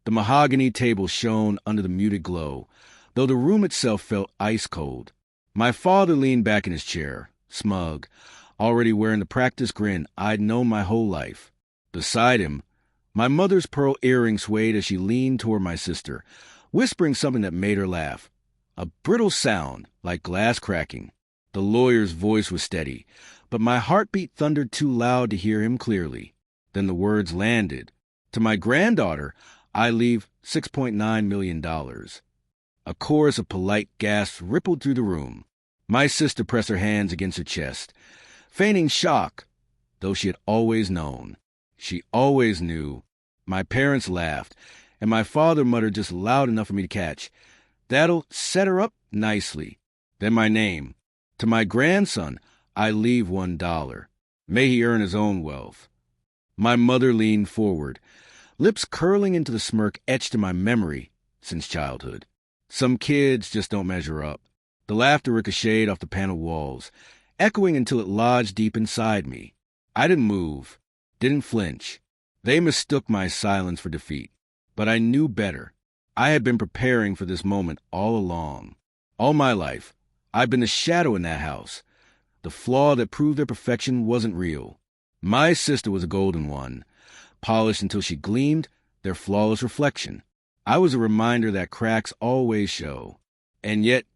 The mahogany table shone under the muted glow, though the room itself felt ice-cold. My father leaned back in his chair, smug, already wearing the practiced grin I'd known my whole life. Beside him, my mother's pearl earring swayed as she leaned toward my sister, whispering something that made her laugh. A brittle sound, like glass cracking. The lawyer's voice was steady, but my heartbeat thundered too loud to hear him clearly. Then the words landed. To my granddaughter, I leave $6.9 million. A chorus of polite gasps rippled through the room. My sister pressed her hands against her chest, feigning shock, though she had always known. She always knew. My parents laughed, and my father muttered just loud enough for me to catch, "That'll set her up nicely." Then my name. To my grandson, I leave $1. May he earn his own wealth. My mother leaned forward, lips curling into the smirk etched in my memory since childhood. Some kids just don't measure up. The laughter ricocheted off the paneled walls, echoing until it lodged deep inside me. I didn't move, didn't flinch. They mistook my silence for defeat. But I knew better. I had been preparing for this moment all along. All my life, I'd been the shadow in that house. The flaw that proved their perfection wasn't real. My sister was a golden one, polished until she gleamed, their flawless reflection. I was a reminder that cracks always show. And yet,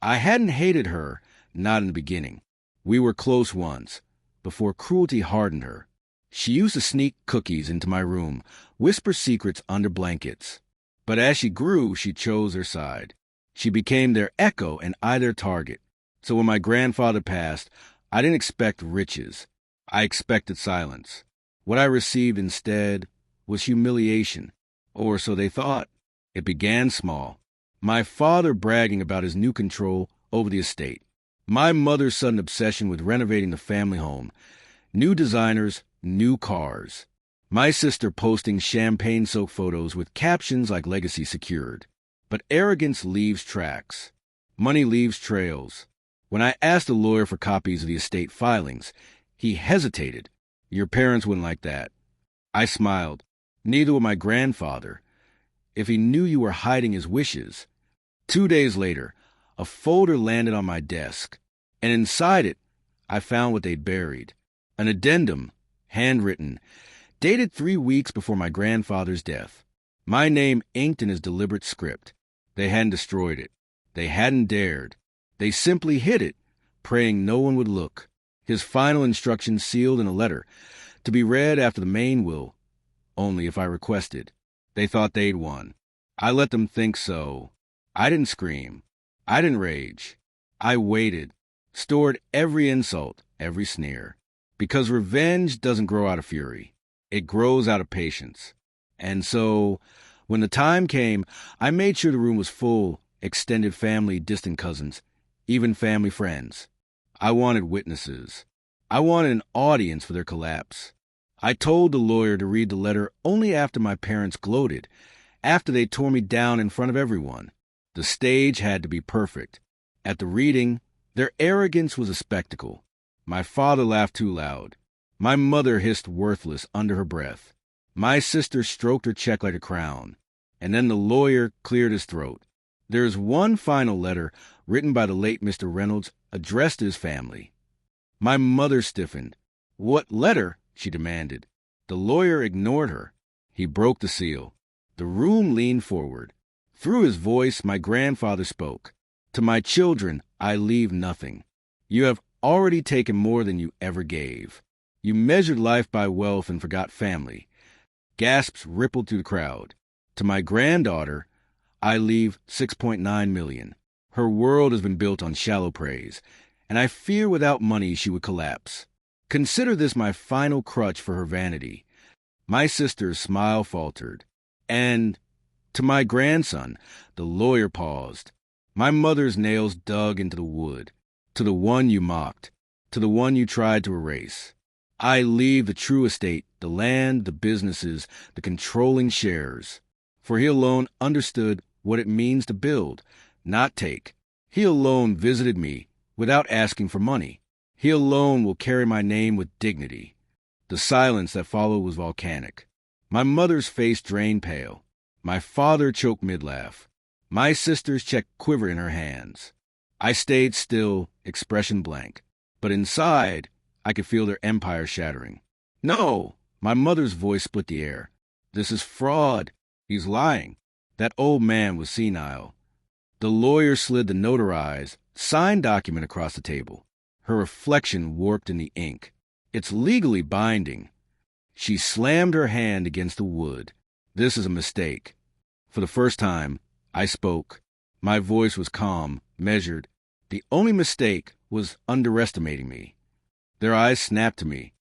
I hadn't hated her, not in the beginning. We were close once, before cruelty hardened her. She used to sneak cookies into my room, whisper secrets under blankets. But as she grew, she chose her side. She became their echo and I their target. So when my grandfather passed, I didn't expect riches. I expected silence. What I received instead was humiliation, or so they thought. It began small. My father bragging about his new control over the estate. My mother's sudden obsession with renovating the family home. New designers, new cars. My sister posting champagne-soaked photos with captions like legacy secured. But arrogance leaves tracks. Money leaves trails. When I asked the lawyer for copies of the estate filings, he hesitated. Your parents wouldn't like that. I smiled. Neither would my grandfather. If he knew you were hiding his wishes. 2 days later, a folder landed on my desk, and inside it, I found what they'd buried. An addendum, handwritten, dated 3 weeks before my grandfather's death. My name inked in his deliberate script. They hadn't destroyed it. They hadn't dared. They simply hid it, praying no one would look. His final instructions sealed in a letter, to be read after the main will, only if I requested. They thought they'd won. I let them think so. I didn't scream. I didn't rage. I waited, stored every insult, every sneer. Because revenge doesn't grow out of fury. It grows out of patience. And so, when the time came, I made sure the room was full, extended family, distant cousins, even family friends. I wanted witnesses. I wanted an audience for their collapse. I told the lawyer to read the letter only after my parents gloated, after they tore me down in front of everyone. The stage had to be perfect. At the reading, their arrogance was a spectacle. My father laughed too loud. My mother hissed worthless under her breath. My sister stroked her check like a crown. And then the lawyer cleared his throat. There is one final letter written by the late Mr. Reynolds addressed to his family. My mother stiffened. "What letter?" she demanded. The lawyer ignored her. He broke the seal. The room leaned forward. Through his voice, my grandfather spoke. "To my children, I leave nothing. You have already taken more than you ever gave. You measured life by wealth and forgot family." Gasps rippled through the crowd. To my granddaughter, I leave $6.9 million. Her world has been built on shallow praise, and I fear without money she would collapse. Consider this my final crutch for her vanity. My sister's smile faltered. And to my grandson, the lawyer paused. My mother's nails dug into the wood. To the one you mocked. To the one you tried to erase. I leave the true estate, the land, the businesses, the controlling shares. For he alone understood what it means to build, not take. He alone visited me without asking for money. He alone will carry my name with dignity. The silence that followed was volcanic. My mother's face drained pale. My father choked mid-laugh. My sister's checked quiver in her hands. I stayed still, expression blank. But inside, I could feel their empire shattering. No! My mother's voice split the air. This is fraud. He's lying. That old man was senile. The lawyer slid the notarized, signed document across the table. Her reflection warped in the ink. It's legally binding. She slammed her hand against the wood. This is a mistake. For the first time, I spoke. My voice was calm, measured. The only mistake was underestimating me. Their eyes snapped to me.